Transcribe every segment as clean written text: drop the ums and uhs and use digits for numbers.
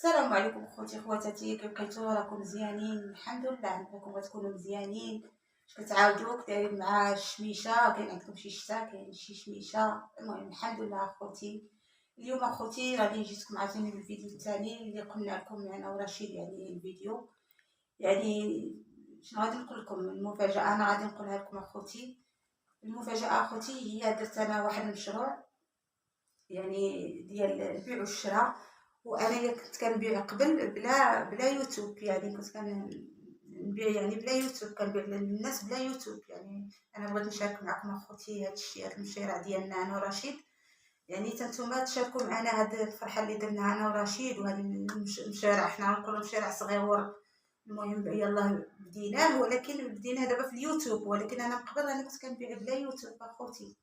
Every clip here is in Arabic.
السلام عليكم خوتي خواتاتي، كيف بقيتو؟ راكم مزيانين؟ الحمد لله. راكم غتكونوا مزيانين. اش كتعاودوا دايرين مع الشميشه؟ كاين عندكم شي شتا؟ كاين شي شميشه؟ المهم الحمد لله خوتي. اليوم اخوتي غادي نجيكم عاوتاني بالفيديو الثاني اللي قلنا لكم انا ورشيد. يعني الفيديو يعني شنو غادي نقول لكم؟ المفاجاه انا غادي نقولها لكم اخوتي. المفاجاه اخوتي هي درت انا واحد المشروع يعني ديال البيع والشراء. وانا كنت كنبيع قبل بلا يوتيوب. يعني كنت كنبيع يعني بلا يوتيوب، كنبيع للناس بلا يوتيوب. يعني انا بغيت نشارك معكم اخوتي هذا الشيء، هذا المشروع ديالنا انا ورشيد. يعني حتى نتوما تشاركوا معنا هذه الفرحه اللي درناها انا ورشيد. وهذا المشروع حنا نقولوا مشروع صغير. المهم يلا بديناه، ولكن بديناه دابا في اليوتيوب. ولكن انا من قبل انا كنت كنبيع بلا يوتيوب اخوتي.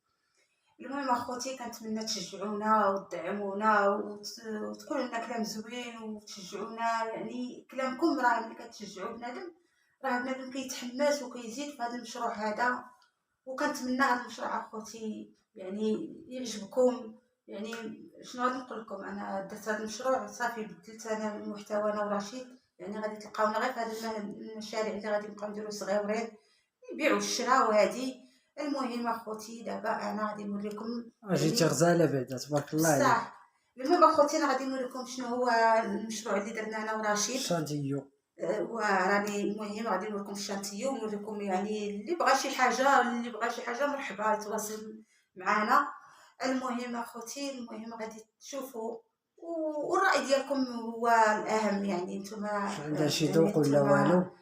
المهم اخوتي كنتمنى تشجعونا وتدعمونا وتقولوا لنا كلام زوين وتشجعونا. يعني كلامكم راه ملي كتشجعوا بنادم راه بنادم كيتحمس وكيزيد في هذا المشروع هذا. وكنتمنى هذا المشروع اخوتي يعني يعجبكم. يعني شنو غادي نقول لكم؟ انا درت هذا المشروع صافي، بدلت انا المحتوى انا ورشيد. يعني غادي تلقاونا غير في هذه المشاريع اللي غادي نبقاو نديرو صغيورين، نبيعوا الشراء وهادي. المهم اخوتي دابا انا غادي نوريكم جيتي غزاله بعدا تبارك الله عليك. بصح المهم اخوتي انا غادي نوريكم شنو هو المشروع اللي درنا انا ورشيد. شانتيو وراني المهم غادي نوريكم الشانتيو ونوريكم. يعني اللي بغى شي حاجه مرحبا يتواصل معنا. المهم اخوتي المهم غادي تشوفوا والراي ديالكم هو الاهم. يعني نتوما عندها شي ذوق ولا والو؟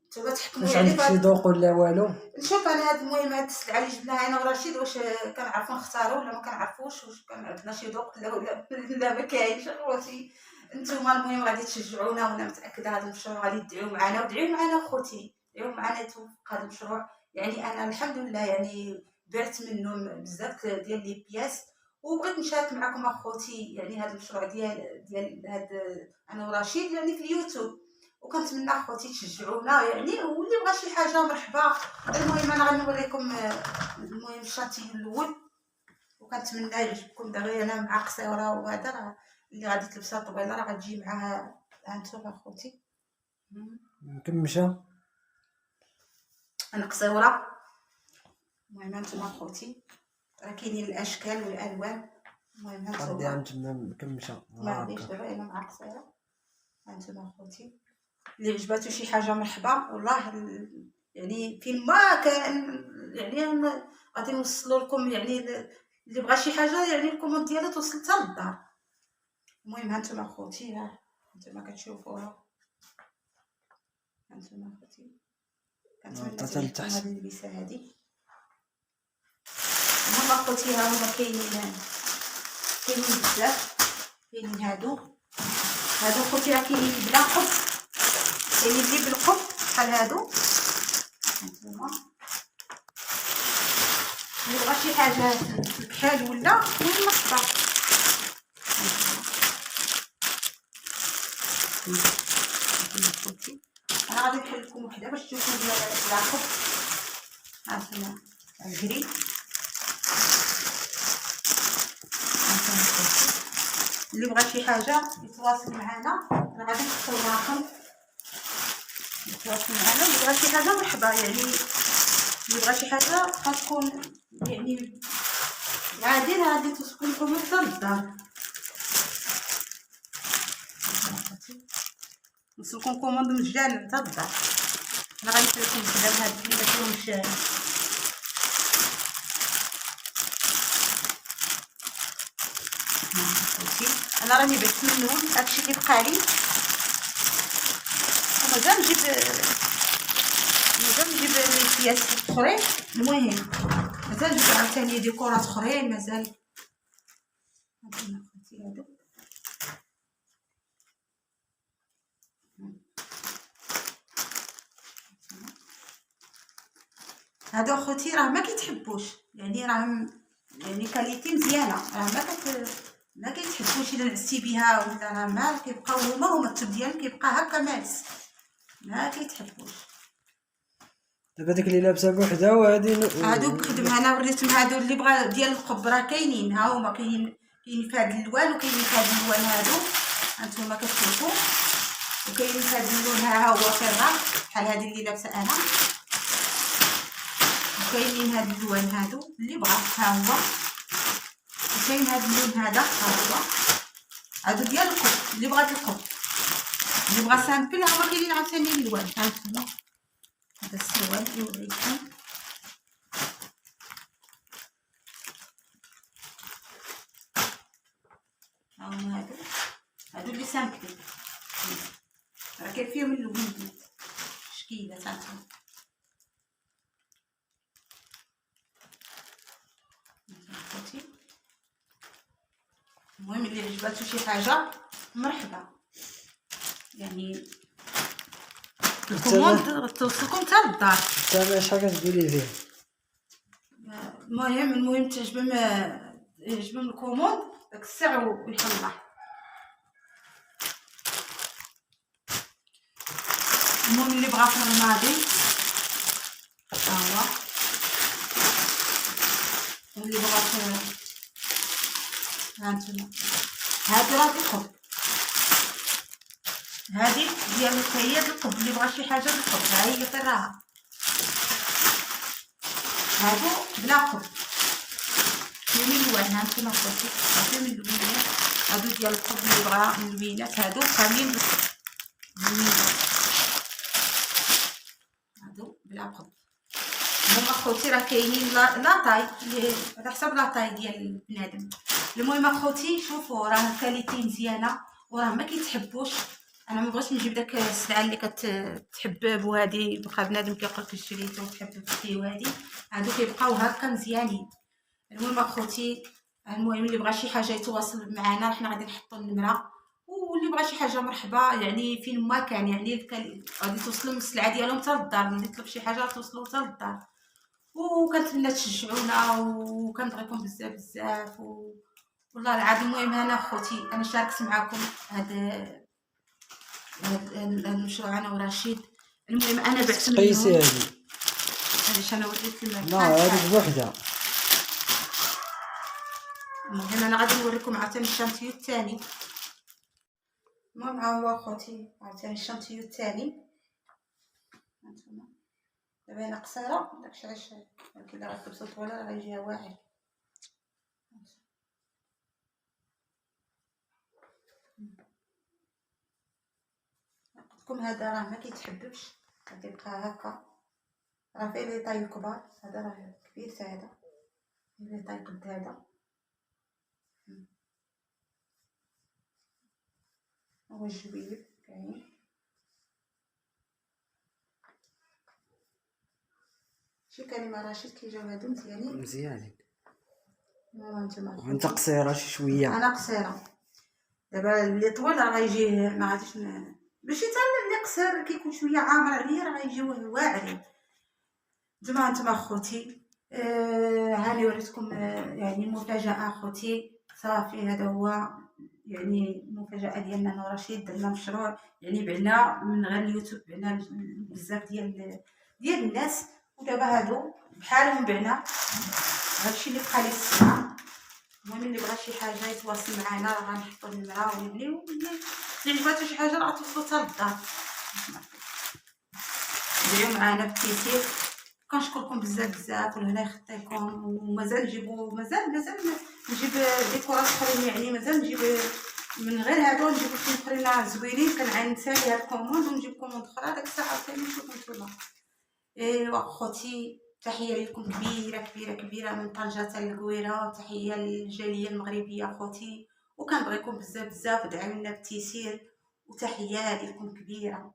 نتوما تحكموا. واش يعني عندك شي ذوق ولا والو؟ نشوف انا هاد المهم هاد السلعه اللي جبناها انا ورشيد واش كنعرفوا نختاروا ولا ما كنعرفوش، واش كان عندنا شي ذوق لا ما كاينش اخوتي. نتوما المهم غادي تشجعونا، وانا متاكده هذا المشروع غادي تدعيو معنا ودعيو معنا اخوتي، دعيو معنا يتوفق هذا المشروع. يعني انا الحمد لله يعني بعت منه بزاف ديال لي بياس وبغيت نشارك معكم اخوتي. يعني هذا المشروع ديال هاد انا ورشيد يعني في اليوتيوب. وكنتمنى اخوتي تشجعونا يعني، واللي بغى شي حاجه مرحبا. المهم انا غنوريكم المهم الشاتي الاول وكنتمنى يعجبكم. دابا انا مع قصيره وهذا راه اللي غادي تلبسها طويله راه غتجي معها هانتوما اخوتي مكمشه. انا قصيره. المهم هانتوما اخوتي راه كاينين الاشكال والالوان. المهم غادي هانتوما تما مكمشه معليش دابا انا مع قصيره. هانتوما اخوتي اللي عجباتو شي حاجه مرحبا. والله يعني فين ما كان يعني غادي نوصلوا لكم. يعني اللي بغى شي حاجه يعني الكوموند ديالها توصل حتى للدار. المهم هانتوما اخوتي ها هانتوما كتشوفوها. هانتوما اخوتي كنتمنى تعجبكم هاد اللبسه هادي. المهم اخوتي ها هما كاينين بزاف. كاينين هادو اخوتي راه كاينين بلا قب، كاينين اللي بالقب بحال هادو. هانتوما اللي بغى شي حاجه بحال ولا نصبر. انا غادي نحل لكم وحده باش تشوفوا العقب. هانتوما الجري. اللي بغى شي حاجه يتواصل معنا انا غادي نصورها لكم. يتواصل معنا اللي بغى شي حاجه مرحبا. يعني اللي بغى شي حاجه غتكون يعني عادي غادي توصل لكم حتى للدار. نوصلكم كوموند مجانا حتى للدار. انا غادي ندير لكم وحده من هاد اللي مافيهمش. انا راني بعت منهم هادشي اللي بقى لي ومازال نجيب الكياس اخرين. المهم مازال نجيب عاوتاني ديكورات اخرين مازال. هانتوما اخوتي هادو اخوتي راه ما كيتحبوش. يعني راهم يعني كاليتي مزيانه. راه ما كيتحبوش الا نعستي بها ولا راه ما كيبقاو هما التب ديالهم كيبقى هكا مالس ما كيتحبوش. دابا ديك اللي لابسه بوحدها وهادي هادو بخدم. انا وريتهم هادو اللي بغا ديال القبره كاينين ها هما كاينين في هاد الالوان وكاينين في هاد الالوان هادو. هانتوما كتشوفوا. وكاين هاد اللون ها هو كرا بحال هادي اللي لابسه انا، وكاينين هاد الالوان هادو اللي بغا ها هو، وكاين هاد اللون هذا ها هو، هادو ديال القط اللي بغات القط، اللي بغا سامبل ها هو. كاينين عاوتاني الالوان هانتوما. هذا السروال كيوريكم ها هما هادو اللي سامبلين، راه كاين فيهم اللون شكيلات هانتوما. المهم اللي عجباتو شي حاجه مرحبا، يعني الكوموند توصلكم حتى للدار. تما شحال كتقولي فيه؟ المهم يعجبهم الكوموند داك الساعه ويطلع. المهم اللي بغا في الماضي ها هو، واللي بغا في هانتوما هادي راه القب، هادي ديال هي القب اللي بغا شي حاجه بالقب ها هي راها. هادو بلا قب فيهم الوان هانتوما خوتي، فيهم اللوينات هادو ديال القب اللي بغا اللوينات هادو كاملين بالقب، هادو بلا قب. المهم اخوتي راه كاينين لاطاي اللي على حسب لاطاي ديال بنادم. المهم اخوتي شوفوا راه الكاليتي مزيانه وراه ما كيتحبوش. انا ما بغيتش نجيب داك السلعه اللي كتحبب وهادي بقى بنادم كيقولك شريتو وتحبب فيه وهادي، هادو كيبقاو هكا مزيانين. المهم اخوتي، المهم اللي بغى شي حاجه يتواصل معنا، حنا غادي نحطوا النمره، واللي بغى شي حاجه مرحبا يعني فين ما كان، يعني غادي توصلوا السلعه ديالهم حتى للدار، اللي يطلب شي حاجه توصلوا حتى للدار. وكنتمنى تشجعونا وكنبغيكم بزاف بزاف والله العظيم. المهم انا اخوتي انا شاركت معكم هذا المشروع انا ورشيد. المهم انا بعت منهم قيسي علاش انا وريت لكم لا هذيك بوحدها. المهم انا غادي نوريكم عاوتاني الشانتيو الثاني. المهم ها هو اخوتي عاوتاني الشانتيو الثاني. هانتوما دابا انا قصيره داكشي علاش ولكن الا غتلبسو طويله راه غيجيها واعر. قلتلكم هذا راه ما كيتحببش، غادي يبقى هكا، راه فيه لي طاي كبار، هذا راه كبير حتى هذا، لي طاي قد هذا. هو الجبيب كاين شي كلمه رشيد كيجيو هادو مزيانين مزيانين. هانتوما وانت قصيره شي شويه. انا قصيره، دابا اللي طويل راه غيجي ما غاديش ماشي حتى اللي قصير كيكون شويه عامر عليا راه غيجيو واعرين. نتوما اخوتي هاني وريتكم يعني مفاجاه اخوتي صافي. هذا هو يعني المفاجاه ديالنا انا ورشيد، درنا مشروع يعني بعنا من غير اليوتيوب، بعنا بزاف ديال الناس، ودابا هادو بحالهم بعنا. هادشي اللي بقى لي الساعه. المهم اللي بغى شي حاجه يتواصل معنا راه غنحطوا النمره ونبنيو، اللي عجباتو شي حاجه راه توصلوا حتى للدار. بيعوا معنا بالتيسير. كنشكركم بزاف بزاف ولهنا يخطيكم. ومازال نجيبو مازال نجيب ديكورات اخرين، يعني مازال نجيب من غير هادو نجيب شي اخرين زوينين. كنسالي هاد الكوموند ونجيب كوموند اخرى داك الساعه ثاني نشوفو نتوما. ايوا خوتي تحيه لكم كبيره كبيره كبيره من طنجه حتى للقويره، وتحيه للجاليه المغربيه خوتي، وكنبغيكم بزاف بزاف ودعمونا بالتيسير، وتحيه لكم كبيره.